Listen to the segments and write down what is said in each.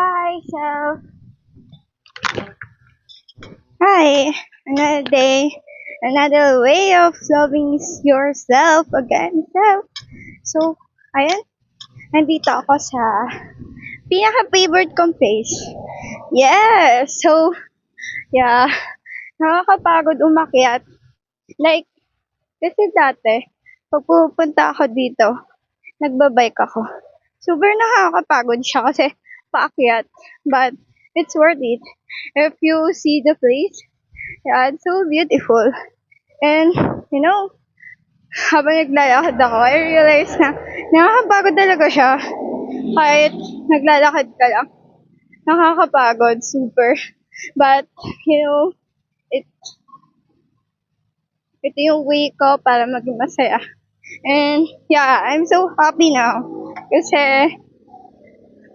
Hi, so hi, another day, another way of loving yourself again. So ayan, nandito ako sa pinaka-favorite kong place. Yes, so yeah, nakakapagod umakyat. Like, kasi dati, pag pupunta ako dito, nagbabike ako. Super nakakapagod siya kasi paakyat. But it's worth it. If you see the place, yeah, it's so beautiful. And, you know, habang naglalakad ako, I realized na nakakapagod talaga siya. Kahit naglalakad ka lang. Nakakapagod, super. But, you know, it, ito yung way ko para maging masaya. And, yeah, I'm so happy now. Kasi,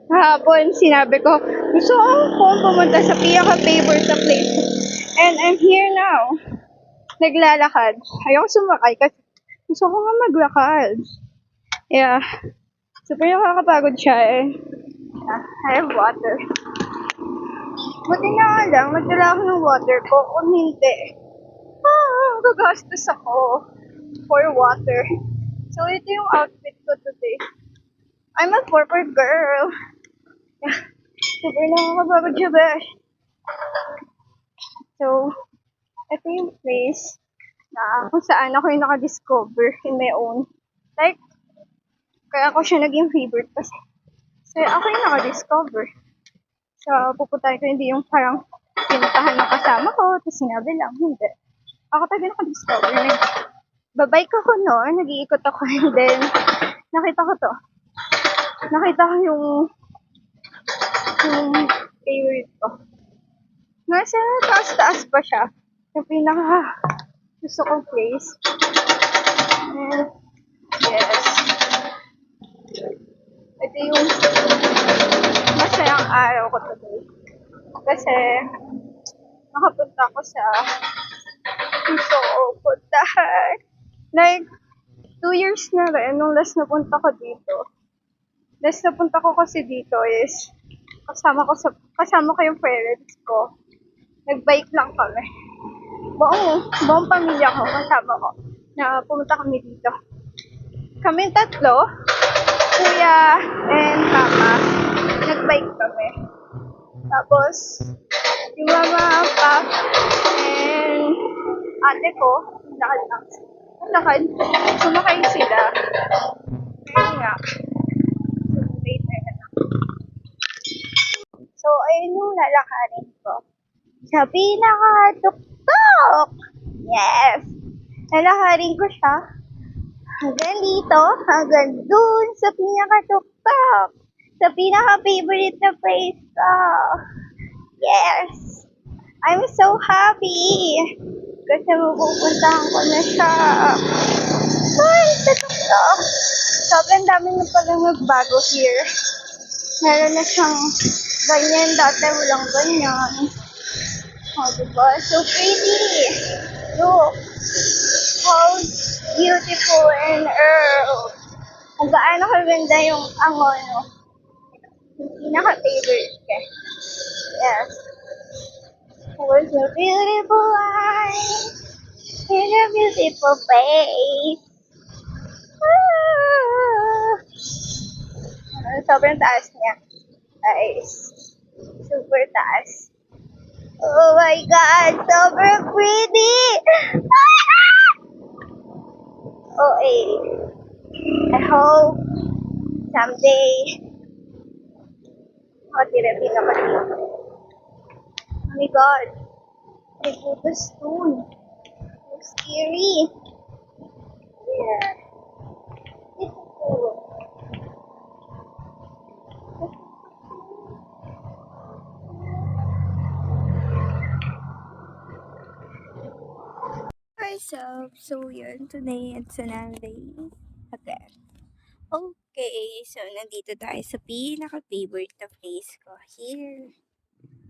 kahapon, sinabi ko, gusto kong pumunta sa pinaka-favorite na place. And I'm here now. Naglalakad. Ayoko sumakay kasi gusto ko nga maglakad. Yeah. Super nakakapagod siya eh. I have water. Buti na nga lang, magdala ako ng water ko. Kung hindi, gagastos ako for water. So, ito yung outfit ko today. I'm a corporate girl. Yeah. Super nakakapagod siya, besh. So, ito yung place na kung saan ako yung nakadiscover in my own. Like, kaya ako siya naging favorite kasi ako yung nakadiscover. So, pupuntahan ko hindi yung parang pinuntahan ng kasama ko, tapos sinabi lang, hindi. Ako talaga nakadiscover. Babike ako noon, nag-iikot ako, and then, nakita ko to. Nakita ko yung favorite ko. Nasa taas-taas pa siya. Yung pinaka gusto kong place. And, yes. Ito yung masayang araw ko today. Kasi, nakapunta ko sa gusto ko puntahan. Like, 2 years na rin nung last napunta ko dito. Last napunta ko kasi dito is kasama ko yung parents ko. Nag-bike lang kami. Buong pamilya ko kasama ko na pumunta kami dito. Kami tatlo, kuya and mama, nag-bike kami. Tapos, yung mama, pap, and ate ko, lakad, sumakay sila. Ayun nga. Wait, so, ayun yung lalakarin ko. Sa pinaka-tuktok! Yes! Lalakarin ko siya hanggang dito, hanggang dun sa pinaka-tuktok. Sa pinaka-favorite na place ko. Yes! I'm so happy! Kasi mapupuntahan ko na siya. Ay, sa tuktok! Sobrang dami na palang nagbago here. Meron na siyang ganyan. Dati walang ganyan. Oh, diba? So pretty! Look! How beautiful and kung gaano kaganda yung angono. Yung pinaka-favorite ko. Yes. Was a beautiful life in a beautiful place. Sobrang taas niya. Guys. Super taas. Oh my God! Sobrang pretty! Okay. I hope someday matirapin ako dito. Oh my God! I go to stone. So scary. Yeah. It's cool. Hi, so yun, today it's another day again. Okay, so nandito tayo sa pinaka-favorite na place ko here.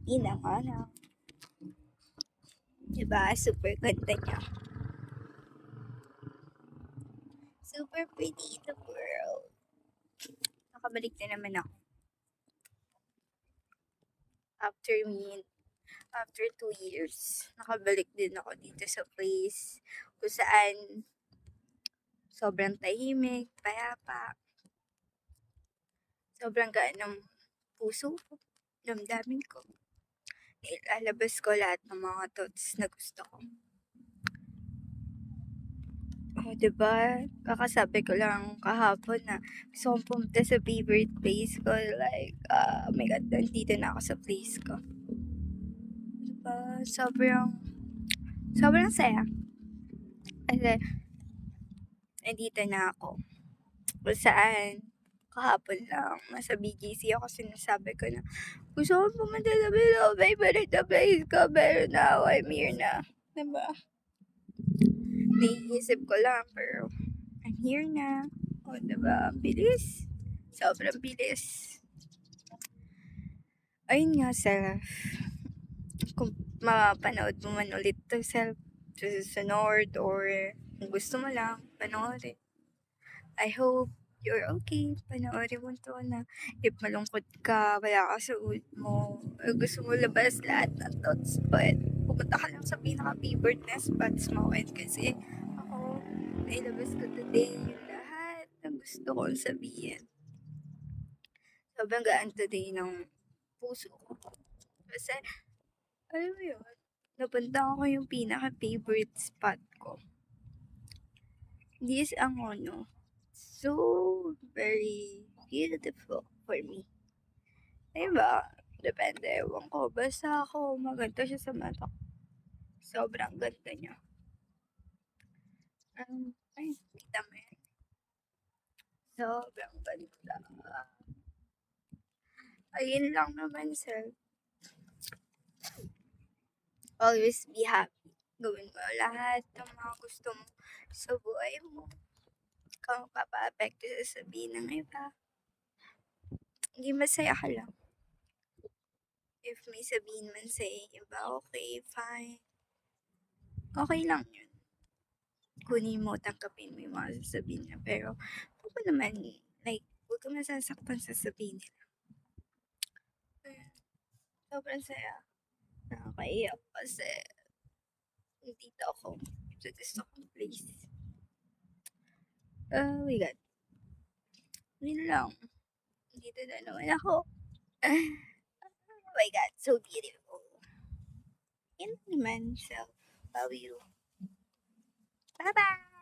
Pinaka. Diba? Super ganda niya. Super pretty in the world. Nakabalik na naman ako. after 2 years, nakabalik din ako dito sa place kung saan sobrang tahimik, payapa, sobrang gaan ng puso ko, damdamin ko. Ilalabas ko lahat ng mga thoughts na gusto ko. Diba? Kakasabi ko lang kahapon na gusto kong pumunta sa favorite place ko. Like, oh my God, nandito na ako sa place ko. Diba? Sobrang saya. Kasi, nandito na ako. Kung saan, kahapon lang, nasa BGC ako, sinasabi ko na, gusto kong pumunta sa favorite na place ko, pero now, I'm here na. Diba? Naiisip ko lang, pero, I'm here na. O, diba? Bilis. Sobrang bilis. Ayun nga, self. Kung mapanood mo man ulit to, self, sa susunod, or kung gusto mo lang, panoorin. I hope you're okay. Panoorin mo to na if malungkot ka, wala ka sa mood mo, or gusto mo labas lahat ng thoughts, but pumunta ka lang sa pinaka-favorite na spots mo. And kasi ako, nailabas ko today yung lahat na gusto kong sabihin. Sobrang gaan today ng puso ko. Kasi, alam mo yun, napunta ko yung pinaka-favorite spot ko. This ang ano, so very beautiful for me. Diba? Depende, ewan ko. Basta ako, maganda siya sa mata ko. Sobrang ganda niya. Ay, kita mo yan. Sobrang ganda. Ayun lang naman, sir. Always be happy. Gawin mo lahat ng mga gusto mo sa buhay mo. Kung papa-apekto sa sabihin ng iba. Hindi masaya ka lang. If may sabihin man sa iba, okay, fine. Okay lang yun. Kunin mo, tanggapin mo yung mga sasabihin niya. Pero, ako naman, like, huwag ka masasaktan sa sabihin nila. Sobrang saya. Nakakaiyak kasi nandito ako sa gusto kong place. Oh my God. Yun lang. Dito na naman ako. Oh my God, so beautiful. Yun naman, so, love you. Bye-bye!